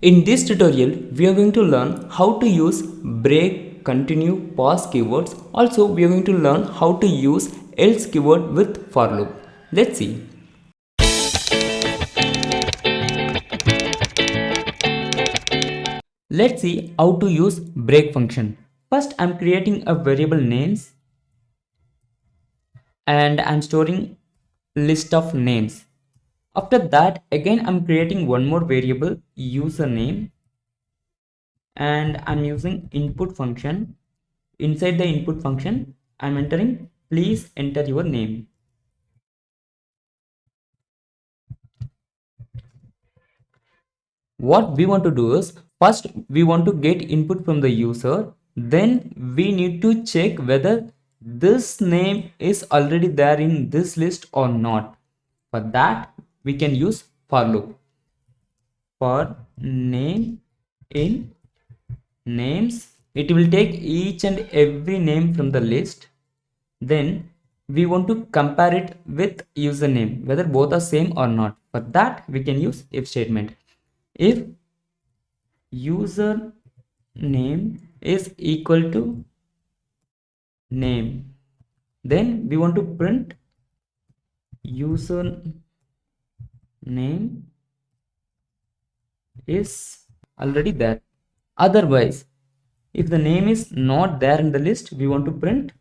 In this tutorial, we are going to learn how to use break, continue, pause keywords. Also, we are going to learn how to use else keyword with for loop. Let's see. Let's see how to use break function. First, I'm creating a variable names and I'm storing list of names. After that, again, I'm creating one more variable username and I'm using input function. Inside the input function, I'm entering please enter your name. What we want to do is first we want to get input from the user, then we need to check whether this name is already there in this list or not. For that we can use for loop. For name in names, it will take each and every name from the list. Then we want to compare it with username whether both are same or not. For that we can use if statement. If user name is equal to name, then we want to print user name is already there. Otherwise, if the name is not there in the list, we want to print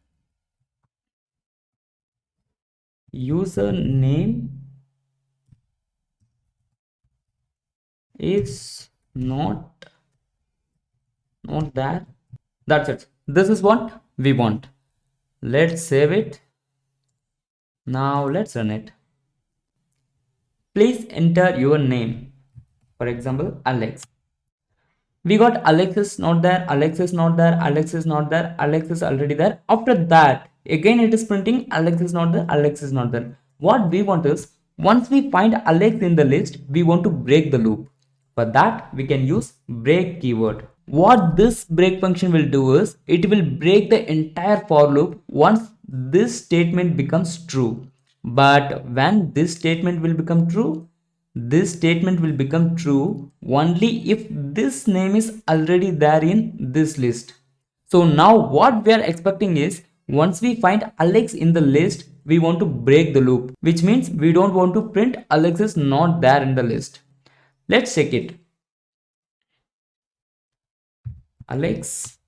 user name is not there. That's it. This is what we want. Let's save it. Now let's run it. Please enter your name. For example, Alex. We got Alex is not there, Alex is not there, Alex is not there, Alex is already there. After that, again it is printing Alex is not there, Alex is not there. What we want is, once we find Alex in the list, we want to break the loop. For that, we can use break keyword. What this break function will do is, it will break the entire for loop once this statement becomes true. But when this statement will become true, this statement will become true only if this name is already there in this list. So now what we are expecting is, once we find Alex in the list, we want to break the loop, which means we don't want to print Alex is not there in the list. Let's check it. Alex.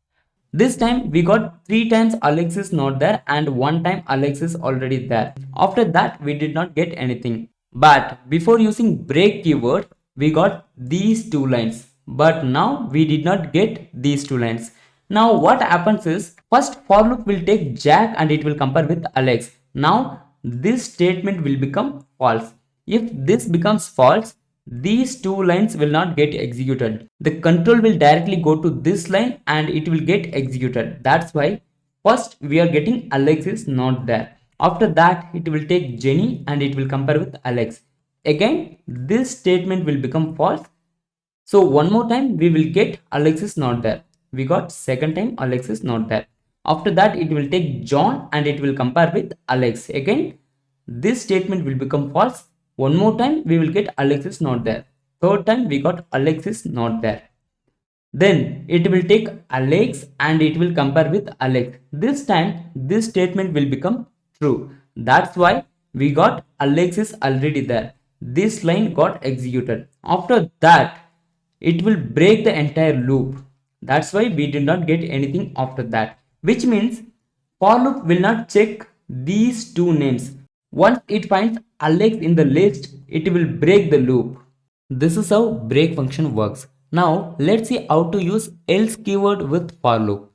This time we got 3 times Alex is not there and 1 time Alex is already there. After that we did not get anything. But before using break keyword, we got these 2 lines. But now we did not get these 2 lines. Now what happens is, first for loop will take Jack and it will compare with Alex. Now this statement will become false. If this becomes false, these 2 lines will not get executed. The control will directly go to this line and it will get executed. That's why first we are getting Alex is not there. After that, it will take Jenny and it will compare with Alex. Again, this statement will become false. So one more time we will get Alex is not there. We got second time Alex is not there. After that, it will take John and it will compare with Alex. Again, this statement will become false. One more time we will get Alex is not there. Third time we got Alex is not there. Then it will take Alex and it will compare with Alex. This time this statement will become true. That's why we got Alex is already there. This line got executed. After that, it will break the entire loop. That's why we did not get anything after that. Which means for loop will not check these 2 names. Once it finds Alex in the list, it will break the loop. This is how break function works. Now let's see how to use else keyword with for loop.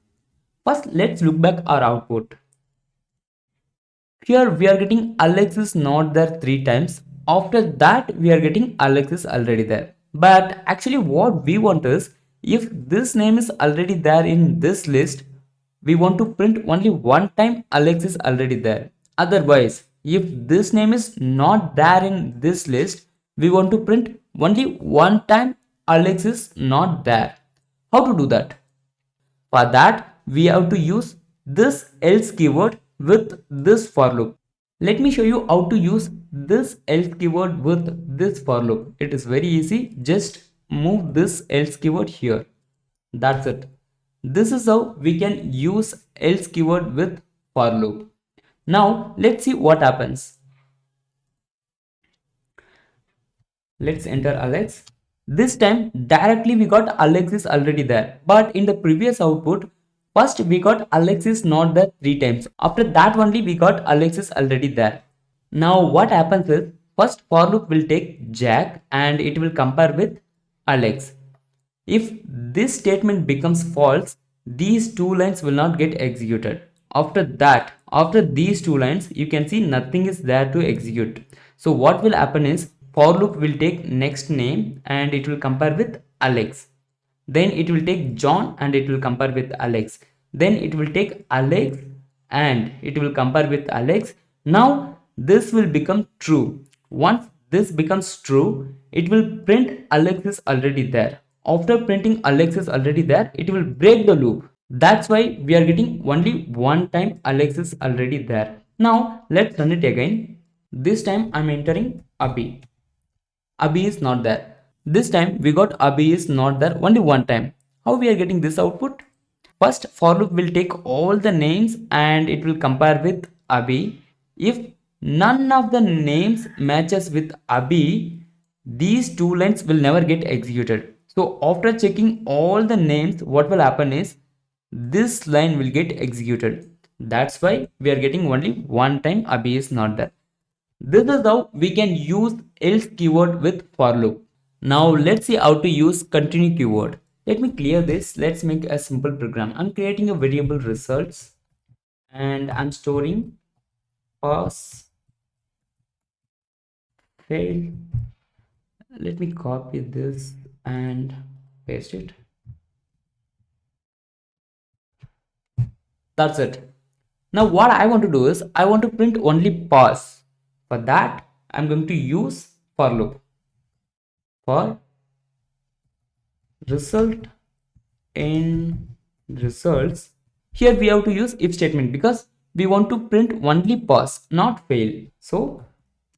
First, let's look back our output. Here we are getting Alex is not there 3 times. After that we are getting Alex is already there. But actually what we want is, if this name is already there in this list, we want to print only 1 time Alex is already there. Otherwise, if this name is not there in this list, we want to print only 1 time Alex is not there. How to do that? For that, we have to use this else keyword with this for loop. Let me show you how to use this else keyword with this for loop. It is very easy. Just move this else keyword here. That's it. This is how we can use else keyword with for loop. Now let's see what happens. Let's enter Alex. This time directly we got Alex is already there. But in the previous output, first we got Alex is not there 3 times. After that only we got Alex is already there. Now what happens is, first for loop will take Jack and it will compare with Alex. If this statement becomes false, these two lines will not get executed. After that, after these two lines, you can see nothing is there to execute. So what will happen is, for loop will take next name and it will compare with Alex. Then it will take John and it will compare with Alex. Then it will take Alex and it will compare with Alex. Now this will become true. Once this becomes true, it will print Alex is already there. After printing Alex is already there, it will break the loop. That's why we are getting only one time Alex is already there. Now let's run it again. This time I'm entering Abhi. Abhi is not there. This time we got Abhi is not there only one time. How we are getting this output? First for loop will take all the names and it will compare with Abhi. If none of the names matches with Abhi, these two lines will never get executed. So after checking all the names, what will happen is this line will get executed. That's why we are getting only one time Abhi is not there. This is how we can use else keyword with for loop. Now let's see how to use continue keyword. Let me clear this. Let's make a simple program. I'm creating a variable results and I'm storing pass fail. Let me copy this and paste it. That's it. Now what I want to do is I want to print only pass. For that I'm going to use for loop. For result in results, here we have to use if statement because we want to print only pass, not fail. So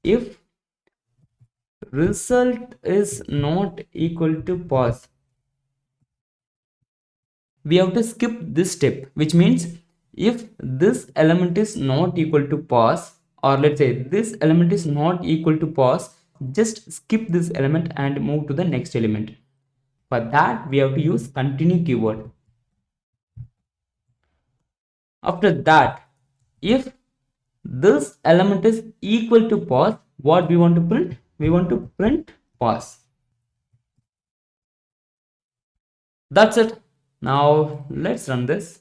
if result is not equal to pass, we have to skip this step, which means if this element is not equal to pass, or let's say this element is not equal to pass, just skip this element and move to the next element. For that we have to use continue keyword. After that, if this element is equal to pass, what we want to print? We want to print pass. That's it. Now let's run this.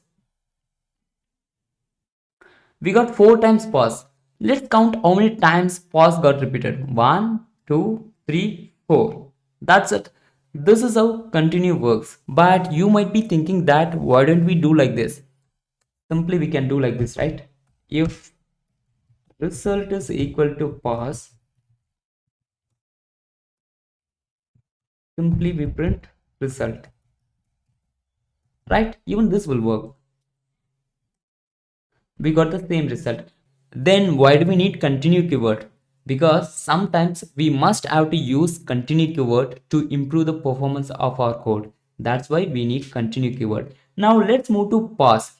We got 4 times pass. Let's count how many times pass got repeated. 1, 2, 3, 4. That's it. This is how continue works. But you might be thinking that why don't we do like this? Simply we can do like this, right? If result is equal to pass, simply we print result, right? Even this will work. We got the same result. Then why do we need continue keyword? Because sometimes we must have to use continue keyword to improve the performance of our code. That's why we need continue keyword. Now let's move to pass.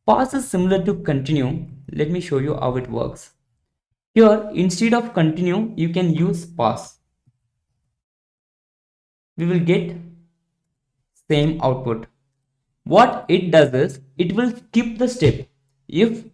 Pass is similar to continue. Let me show you how it works. Here, instead of continue, you can use pass. We will get same output. What it does is, it will skip the step. If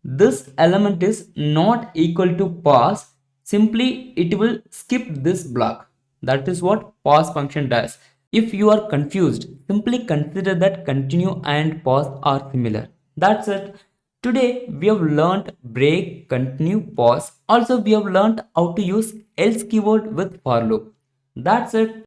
this element is not equal to pass, simply it will skip this block. That is what pass function does. If you are confused, simply consider that continue and pause are similar. That's it. Today we have learned break, continue, pause. Also we have learned how to use else keyword with for loop. That's it.